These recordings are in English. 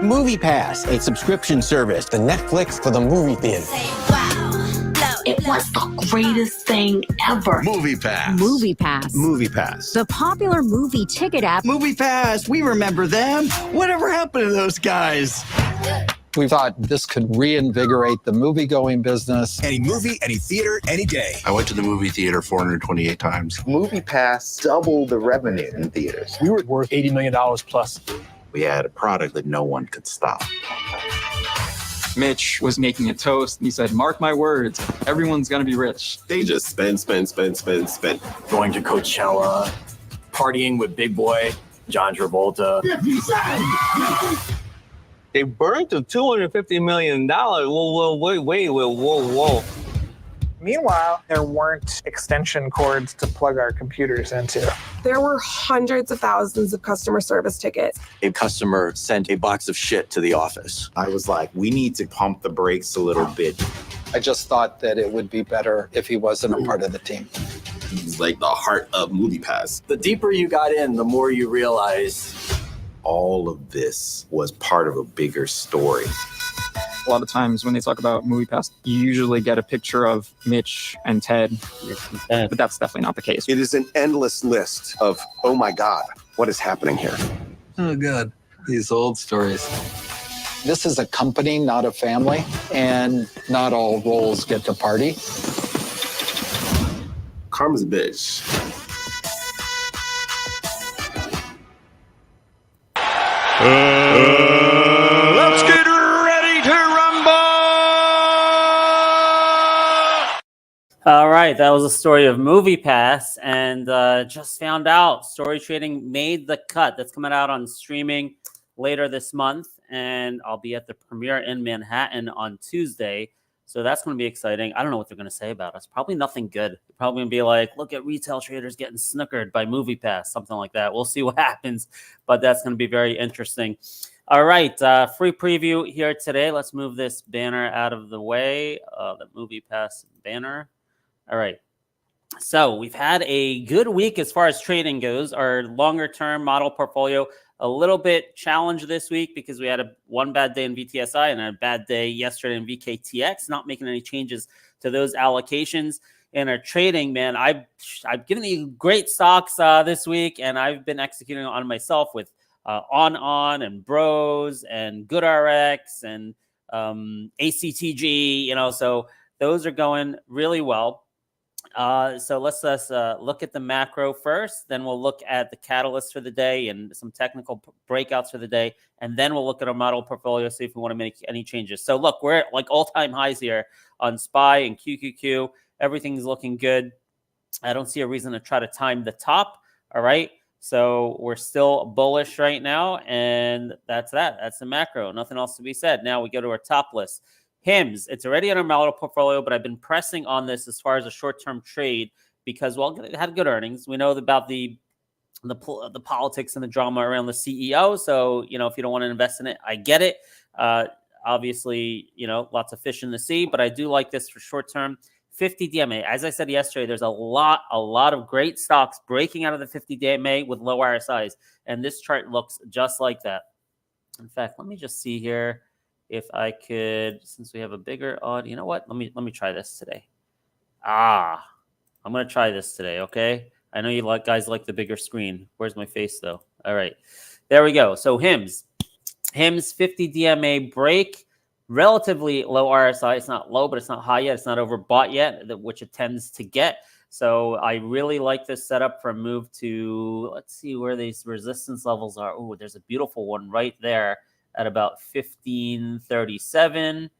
Movie Pass, a subscription service, the Netflix for the movie theater. It was the greatest thing ever. Movie Pass. Movie Pass. Movie Pass. The popular movie ticket app. Movie Pass. We remember them. Whatever happened to those guys? We thought this could reinvigorate the movie-going business. Any movie, any theater, any day. I went to the movie theater 428 times. Movie Pass doubled the revenue in theaters. We were worth $80 million plus. We had a product that no one could stop. Mitch was making a toast, and he said, "Mark my words, everyone's gonna be rich." They just spend. Going to Coachella, partying with Big Boy, John Travolta. They burned to $250 million. Whoa. Meanwhile, there weren't extension cords to plug our computers into. There were hundreds of thousands of customer service tickets. A customer sent a box of shit to the office. I was like, we need to pump the brakes a little bit. I just thought that it would be better if he wasn't a part of the team. He's like the heart of Movie Pass. The deeper you got in, the more you realize all of this was part of a bigger story. A lot of times when they talk about Movie Pass, you usually get a picture of Mitch and Ted, but that's definitely not the case. It is an endless list of, oh my God, what is happening here? Oh, God. These old stories. This is a company, not a family, and not all roles get to party. Karma's a bitch. Let's get ready to rumble! All right, that was a story of Movie Pass, and just found out Story Trading made the cut. That's coming out on streaming later this month, and I'll be at the premiere in Manhattan on Tuesday. So that's going to be exciting. I don't know what they're going to say about us. Probably nothing good. They're probably going to be like, look at retail traders getting snookered by Movie Pass, something like that. We'll see what happens, but that's going to be very interesting. All right, free preview here today. Let's move this banner out of the way, the Movie Pass banner. All right. So we've had a good week as far as trading goes. Our longer-term model portfolio a little bit challenged this week because we had one bad day in VTSI and a bad day yesterday in VKTX, not making any changes to those allocations. In our trading, man, I've given you great stocks this week, and I've been executing on myself with On and Bros and GoodRx and ACTG, so those are going really well. So let's look at the macro first, then we'll look at the catalysts for the day and some technical breakouts for the day, and then we'll look at our model portfolio, see if we want to make any changes. So look, we're at like all-time highs here on SPY and QQQ. Everything's looking good. I don't see a reason to try to time the top, all right? So we're still bullish right now, and that's that. That's the macro. Nothing else to be said. Now we go to our top list. HIMS, it's already in our model portfolio, but I've been pressing on this as far as a short-term trade because, well, it had good earnings. We know about the politics and the drama around the CEO. So, if you don't want to invest in it, I get it. Obviously, lots of fish in the sea, but I do like this for short-term. 50 DMA. As I said yesterday, there's a lot of great stocks breaking out of the 50 DMA with low RSIs, and this chart looks just like that. In fact, let me just see here. If I could, since we have a bigger audience, you know what? Let me try this today. I'm going to try this today, okay? I know you guys like the bigger screen. Where's my face, though? All right. There we go. So HIMS 50 DMA break, relatively low RSI. It's not low, but it's not high yet. It's not overbought yet, which it tends to get. So I really like this setup for a move to, let's see where these resistance levels are. Oh, there's a beautiful one right there at about 1537,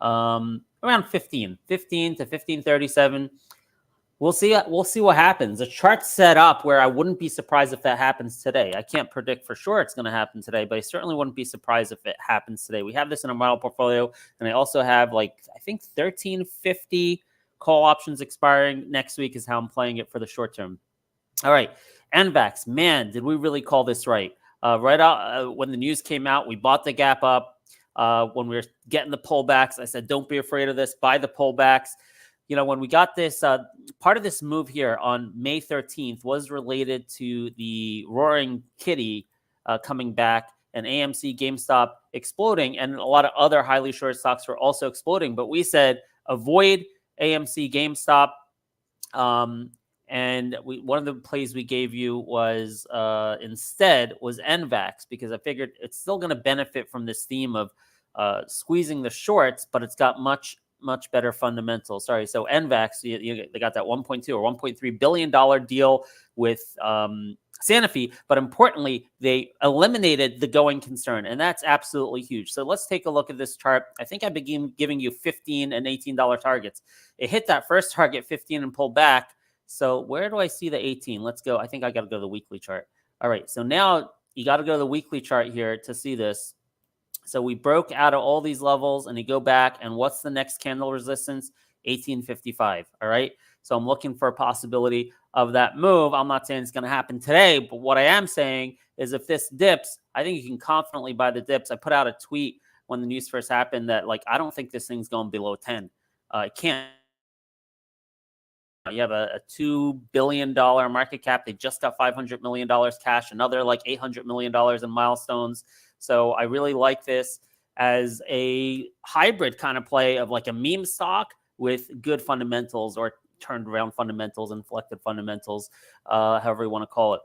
around 15 to 1537. We'll see what happens. The chart's set up where I wouldn't be surprised if that happens today. I can't predict for sure it's going to happen today, but I certainly wouldn't be surprised if it happens today. We have this in a model portfolio, and I also have I think 1350 call options expiring next week is how I'm playing it for the short term. All right, NVAX, man, did we really call this right? Right out when the news came out, we bought the gap up. When we were getting the pullbacks, I said, don't be afraid of this. Buy the pullbacks. When we got this, part of this move here on May 13th was related to the Roaring Kitty coming back, and AMC, GameStop exploding, and a lot of other highly short stocks were also exploding. But we said avoid AMC, GameStop. And one of the plays we gave you was instead was NVAX, because I figured it's still going to benefit from this theme of squeezing the shorts, but it's got much better fundamentals. Sorry, so NVAX, they got that 1.2 or 1.3 billion dollar deal with Sanofi, but importantly, they eliminated the going concern, and that's absolutely huge. So let's take a look at this chart. I think I began giving you $15 and $18 targets. It hit that first target 15 and pulled back. So where do I see the 18? Let's go. I think I got to go to the weekly chart. All right. So now you got to go to the weekly chart here to see this. So we broke out of all these levels, and you go back, and what's the next candle resistance? 1855. All right. So I'm looking for a possibility of that move. I'm not saying it's going to happen today, but what I am saying is if this dips, I think you can confidently buy the dips. I put out a tweet when the news first happened that, like, I don't think this thing's going below 10. It can't. You have a $2 billion market cap. They just got $500 million cash, another like $800 million in milestones. So I really like this as a hybrid kind of play of like a meme stock with good fundamentals, or turned around fundamentals, inflected fundamentals, however you want to call it.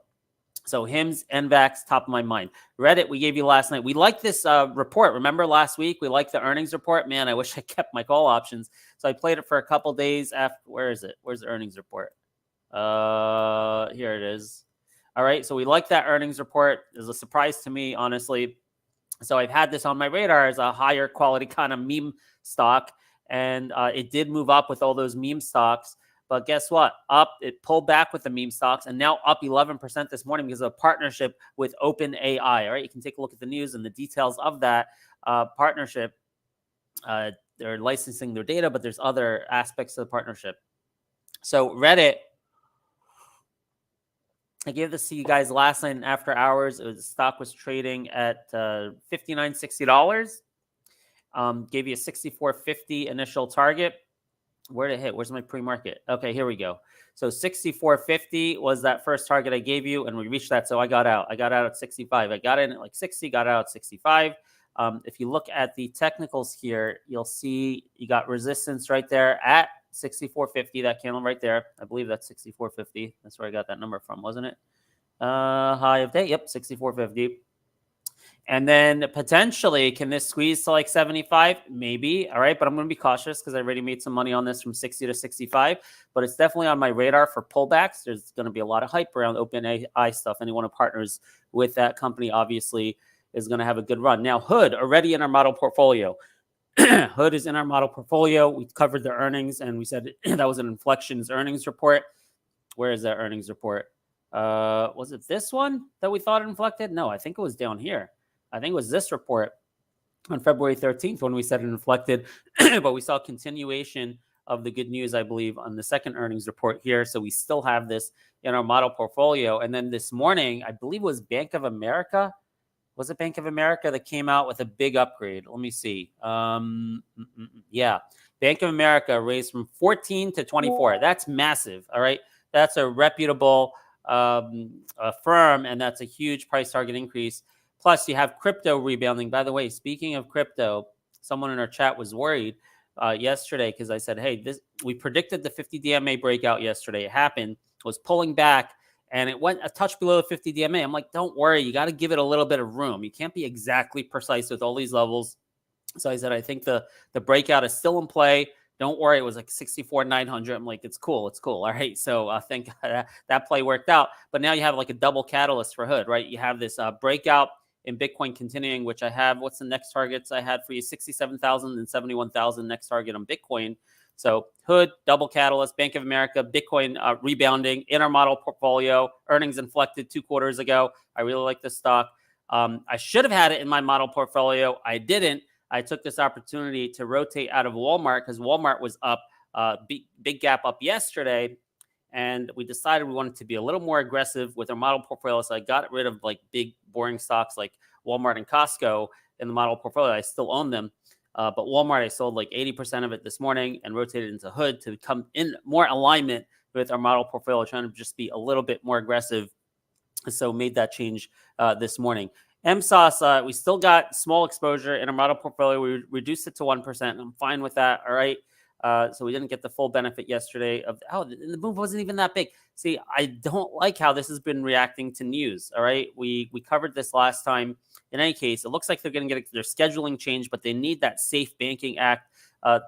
So HIMS, NVAX, top of my mind. Reddit, we gave you last night. We like this report. Remember last week, we liked the earnings report. Man, I wish I kept my call options. So I played it for a couple days after. Where is it? Where's the earnings report? Here it is. All right. So we like that earnings report. It was a surprise to me, honestly. So I've had this on my radar as a higher quality kind of meme stock. And it did move up with all those meme stocks. But guess what? It pulled back with the meme stocks, and now up 11% this morning because of a partnership with OpenAI. All right, you can take a look at the news and the details of that partnership. They're licensing their data, but there's other aspects of the partnership. So Reddit, I gave this to you guys last night in after hours. The stock was trading at $59.60. Gave you a $64.50 initial target. Where did it hit? Where's my pre-market? Okay, here we go. So 64.50 was that first target I gave you, and we reached that. So I got out. I got out at 65. I got in at like 60, got out at 65. If you look at the technicals here, you'll see you got resistance right there at 64.50, that candle right there. I believe that's 64.50. That's where I got that number from, wasn't it? High of day. Yep, 64.50. And then potentially, can this squeeze to like 75? Maybe. All right. But I'm going to be cautious because I already made some money on this from 60 to 65. But it's definitely on my radar for pullbacks. There's going to be a lot of hype around OpenAI stuff. Anyone who partners with that company obviously is going to have a good run. Now, Hood, already in our model portfolio. Hood is in our model portfolio. We covered the earnings, and we said that was an Inflections earnings report. Where is that earnings report? Was it this one that we thought inflected? No, I think it was down here. I think it was this report on February 13th when we said it inflected, but we saw continuation of the good news, I believe, on the second earnings report here. So we still have this in our model portfolio. And then this morning, I believe it was Bank of America. Was it Bank of America that came out with a big upgrade? Let me see. Yeah, Bank of America raised from 14 to 24. That's massive. All right. That's a reputable firm, and that's a huge price target increase. Plus, you have crypto rebounding. By the way, speaking of crypto, someone in our chat was worried yesterday because I said, hey, we predicted the 50 DMA breakout yesterday. It happened. It was pulling back, and it went a touch below the 50 DMA. I'm like, don't worry. You got to give it a little bit of room. You can't be exactly precise with all these levels. So I said, I think the breakout is still in play. Don't worry. It was like 64,900. I'm like, it's cool. It's cool. All right. So I think that play worked out. But now you have like a double catalyst for Hood, right? You have this breakout in Bitcoin continuing, which I have. What's the next targets I had for you? 67,000 and 71,000 next target on Bitcoin. So Hood, double catalyst, Bank of America, Bitcoin rebounding in our model portfolio. Earnings inflected 2 quarters ago. I really like this stock. I should have had it in my model portfolio. I didn't. I took this opportunity to rotate out of Walmart because Walmart was up, big gap up yesterday. And we decided we wanted to be a little more aggressive with our model portfolio. So I got rid of like big, boring stocks like Walmart and Costco in the model portfolio. I still own them. But Walmart, I sold like 80% of it this morning and rotated into Hood to come in more alignment with our model portfolio, trying to just be a little bit more aggressive. So made that change this morning. MSOS, we still got small exposure in our model portfolio. We reduced it to 1%. I'm fine with that. All right. So we didn't get the full benefit yesterday of the move wasn't even that big. See, I don't like how this has been reacting to news. All right. We covered this last time. In any case, it looks like they're going to get their scheduling change, but they need that Safe Banking Act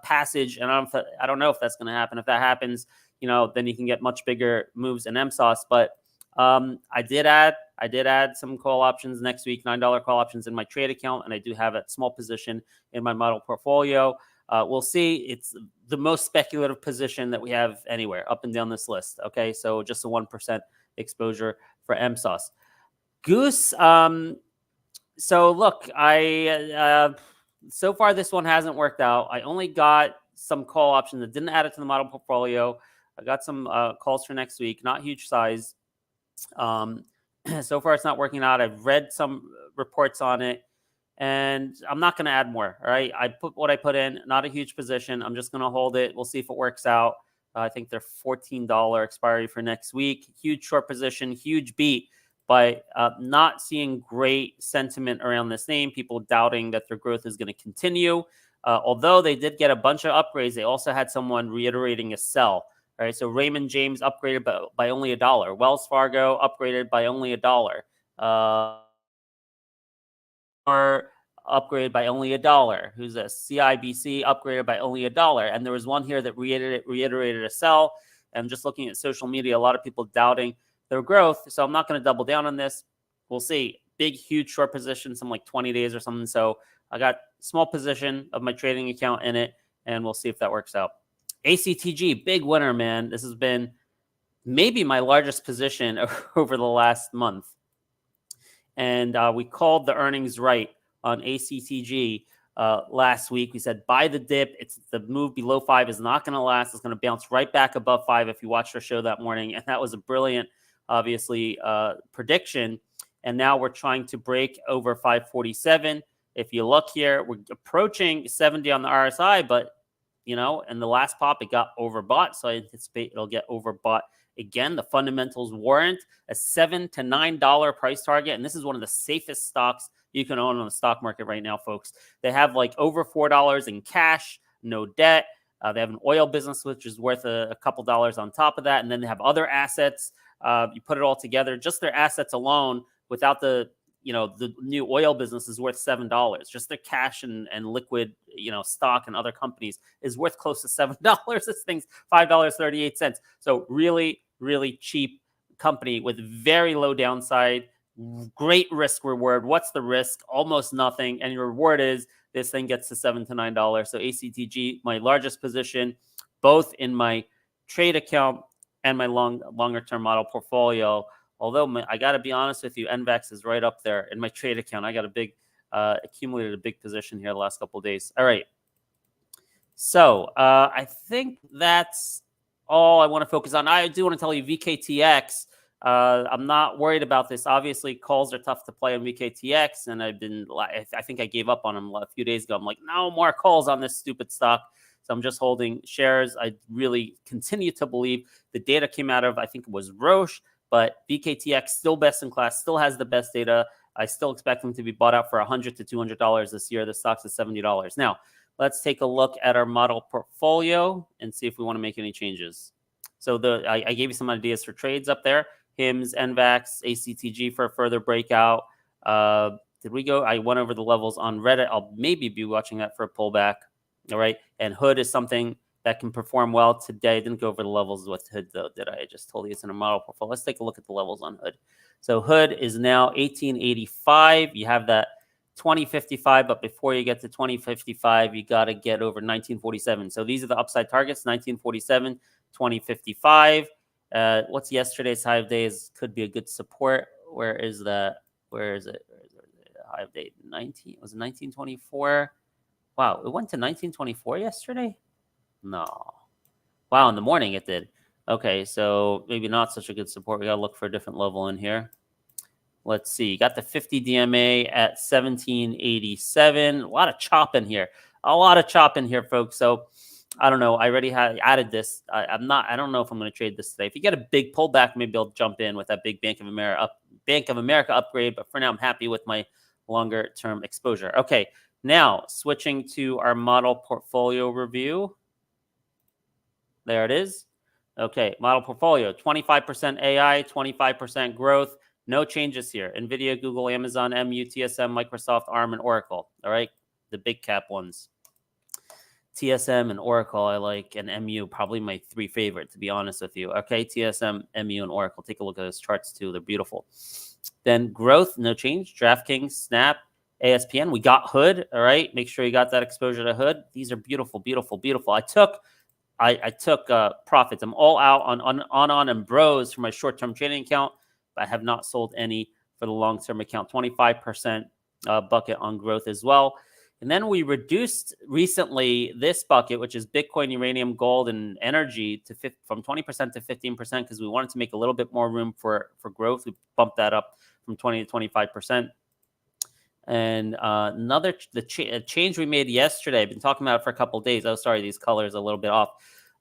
passage. And I don't know if that's going to happen. If that happens, then you can get much bigger moves in MSOS. But I did add some call options next week, $9 call options in my trade account, and I do have a small position in my model portfolio. We'll see. It's the most speculative position that we have anywhere up and down this list. Okay, so just a 1% exposure for MSOS. Goose. So look, so far this one hasn't worked out. I only got some call options that didn't add it to the model portfolio. I got some calls for next week, not huge size. So far it's not working out. I've read some reports on it, and I'm not going to add more. All right, I put what I put in, not a huge position. I'm just going to hold it. We'll see if it works out. I think they're $14 expiry for next week. Huge short position, huge beat, but not seeing great sentiment around this name. People doubting that their growth is going to continue. Although they did get a bunch of upgrades, they also had someone reiterating a sell. All right, so Raymond James upgraded by only $1. Wells Fargo upgraded by only $1. Or upgraded by only $1. Who's this? CIBC upgraded by only $1. And there was one here that reiterated a sell. I'm just looking at social media, a lot of people doubting their growth. So I'm not going to double down on this. We'll see. Big, huge short position, some like 20 days or something. So I got small position of my trading account in it, and we'll see if that works out. ACTG, big winner, man. This has been maybe my largest position over the last month. And we called the earnings right on ACTG last week. We said, buy the dip. It's the move below 5 is not going to last. It's going to bounce right back above 5 if you watched our show that morning. And that was a brilliant, obviously, prediction. And now we're trying to break over 547. If you look here, we're approaching 70 on the RSI, but in the last pop, it got overbought. So I anticipate it'll get overbought again. The fundamentals warrant a $7 to $9 price target. And this is one of the safest stocks you can own on the stock market right now, folks. They have like over $4 in cash, no debt. They have an oil business, which is worth a couple dollars on top of that. And then they have other assets. You put it all together, just their assets alone without the new oil business is worth $7. Just their cash and liquid, stock and other companies is worth close to $7. This thing's $5.38. So really, really cheap company with very low downside, great risk reward. What's the risk? Almost nothing. And your reward is this thing gets to $7 to $9. So ACTG, my largest position, both in my trade account and my longer term model portfolio. Although I got to be honest with you, NVAX is right up there in my trade account. I got accumulated a big position here the last couple of days. All right. So I think that's all I want to focus on. I do want to tell you VKTX. I'm not worried about this. Obviously, calls are tough to play on VKTX, and I think I gave up on them a few days ago. I'm like, no more calls on this stupid stock. So I'm just holding shares. I really continue to believe the data came out of, I think it was Roche. But VKTX still best in class, still has the best data. I still expect them to be bought out for $100 to $200 this year. The stock's at $70. Now, let's take a look at our model portfolio and see if we want to make any changes. So I gave you some ideas for trades up there. HIMS, NVAX, ACTG for a further breakout. Did we go? I went over the levels on Reddit. I'll maybe be watching that for a pullback. All right. And Hood is something that can perform well today. I didn't go over the levels with Hood, though, did I? I just told you it's in a model portfolio. Let's take a look at the levels on Hood. So Hood is now 1885. You have that 2055, but before you get to 2055, you got to get over 1947. So these are the upside targets, 1947, 2055. What's yesterday's high of days? Could be a good support. Where is that? Where is it? High of day 19. Was it 1924? Wow, it went to 1924 yesterday? No. Wow, in the morning it did. Okay, so maybe not such a good support. We got to look for a different level in here. Let's see. You got the 50 DMA at 1787. A lot of chop in here. A lot of chop in here, folks. So I don't know. I already had added this. I don't know if I'm going to trade this today. If you get a big pullback, maybe I'll jump in with that big Bank of America upgrade. But for now, I'm happy with my longer term exposure. Okay, now switching to our model portfolio review. There it is. Okay, model portfolio, 25% AI, 25% growth. No changes here. NVIDIA, Google, Amazon, MU, TSM, Microsoft, ARM, and Oracle. All right, the big cap ones. TSM and Oracle I like, and MU, probably my three favorite, to be honest with you. Okay, TSM, MU, and Oracle. Take a look at those charts too. They're beautiful. Then growth, no change. DraftKings, Snap, ASPN. We got Hood. All right, make sure you got that exposure to Hood. These are beautiful, beautiful, beautiful. I took profits. I'm all out on and bros for my short-term trading account, but I have not sold any for the long-term account. 25% bucket on growth as well. And then we reduced recently this bucket, which is Bitcoin, uranium, gold, and energy, from 20% to 15% because we wanted to make a little bit more room for growth. We bumped that up from 20 to 25%. And a change we made yesterday, I've been talking about it for a couple of days. Oh, sorry, these colors are a little bit off.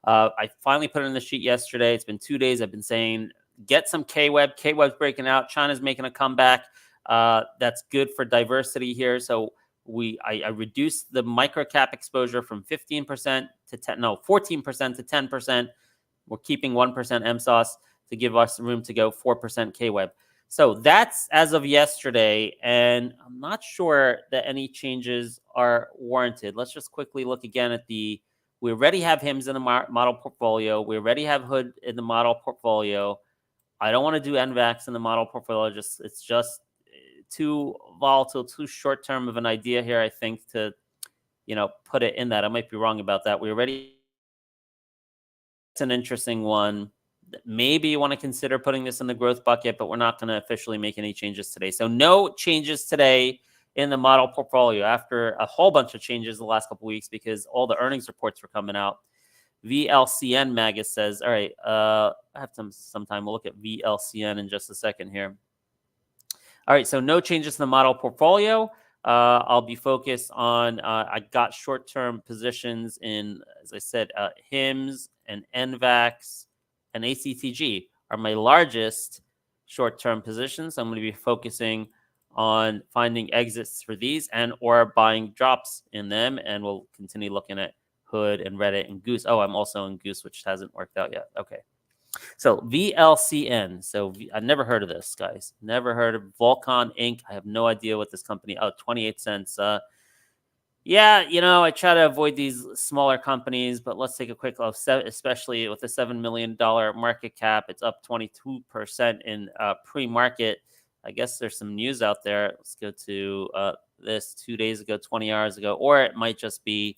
I finally put it in the sheet yesterday. It's been 2 days. I've been saying, get some KWeb. KWeb's breaking out. China's making a comeback. That's good for diversity here. So I reduced the microcap exposure from 14% to 10%. We're keeping 1% MSOS to give us room to go 4% KWeb. So that's as of yesterday, and I'm not sure that any changes are warranted. Let's just quickly look again at we already have HIMS in the model portfolio. We already have Hood in the model portfolio. I don't want to do NVAX in the model portfolio. It's just too volatile, too short term of an idea here, I think, to put it in that. I might be wrong about that. It's an interesting one. Maybe you want to consider putting this in the growth bucket, but we're not going to officially make any changes today. So no changes today in the model portfolio after a whole bunch of changes the last couple of weeks because all the earnings reports were coming out. VLCN Magus says, all right, I have some time. We'll look at VLCN in just a second here. All right, so no changes in the model portfolio. I'll be focused on, I got short-term positions in, as I said, HIMS and NVAX and ACTG are my largest short-term positions. I'm going to be focusing on finding exits for these or buying drops in them, and we'll continue looking at Hood and Reddit and Goose. Oh, I'm also in Goose, which hasn't worked out yet. Okay. So VLCN. So I've never heard of this, guys. Never heard of Volcon Inc. I have no idea what this company. Oh, 28 cents. Yeah, I try to avoid these smaller companies, but let's take a quick look, especially with a $7 million market cap. It's up 22% in pre-market. I guess there's some news out there. Let's go to this 2 days ago, 20 hours ago, or it might just be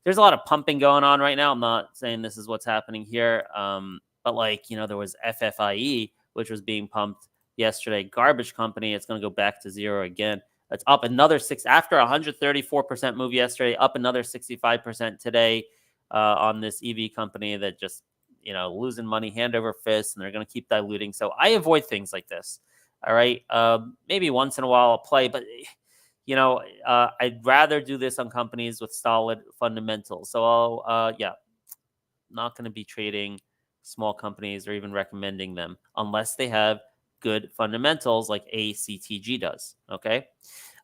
there's a lot of pumping going on right now. I'm not saying this is what's happening here, but there was FFIE, which was being pumped yesterday. Garbage company. It's going to go back to zero again. It's up another 6 after 134% move yesterday, up another 65% today on this EV company that just, losing money hand over fist, and they're going to keep diluting. So I avoid things like this. All right. Maybe once in a while I'll play, but, I'd rather do this on companies with solid fundamentals. So not going to be trading small companies or even recommending them unless they have good fundamentals like ACTG does. Okay.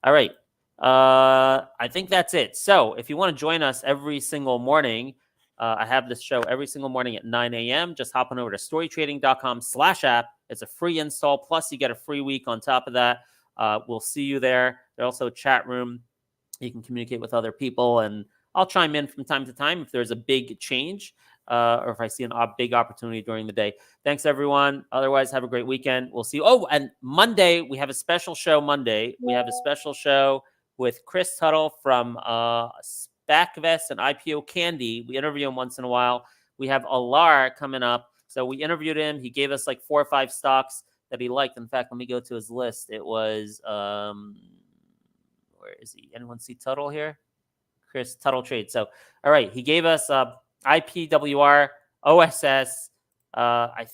All right. I think that's it. So if you want to join us every single morning, I have this show every single morning at 9 a.m. Just hop on over to storytrading.com/app. It's a free install. Plus you get a free week on top of that. We'll see you there. There's also a chat room. You can communicate with other people, and I'll chime in from time to time if there's a big change. Or if I see a big opportunity during the day. Thanks, everyone. Otherwise, have a great weekend. We'll see you. Oh, and Monday, we have a special show Monday. We have a special show with Chris Tuttle from SPACVest and IPO Candy. We interview him once in a while. We have Alar coming up. So we interviewed him. He gave us like 4 or 5 stocks that he liked. In fact, let me go to his list. It was, where is he? Anyone see Tuttle here? Chris Tuttle Trade. So, all right. He gave us IPWR, OSS, and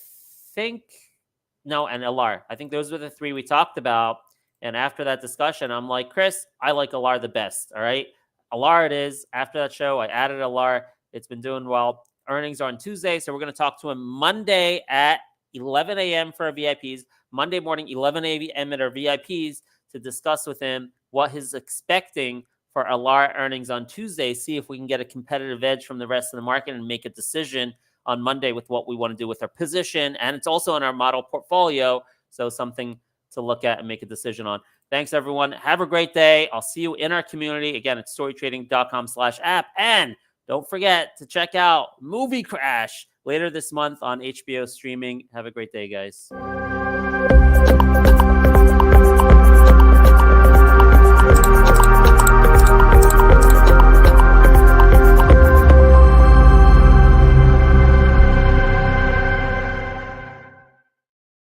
Alar. I think those were the 3 we talked about. And after that discussion, I'm like, Chris, I like Alar the best. All right. Alar it is. After that show, I added Alar. It's been doing well. Earnings are on Tuesday. So we're going to talk to him Monday at 11 a.m. for our VIPs. Monday morning, 11 a.m. at our VIPs to discuss with him what he's expecting for Alara earnings on Tuesday, see if we can get a competitive edge from the rest of the market and make a decision on Monday with what we want to do with our position. And it's also in our model portfolio, so something to look at and make a decision on. Thanks, everyone. Have a great day. I'll see you in our community. Again, it's storytrading.com/app. And don't forget to check out Movie Crash later this month on HBO streaming. Have a great day, guys.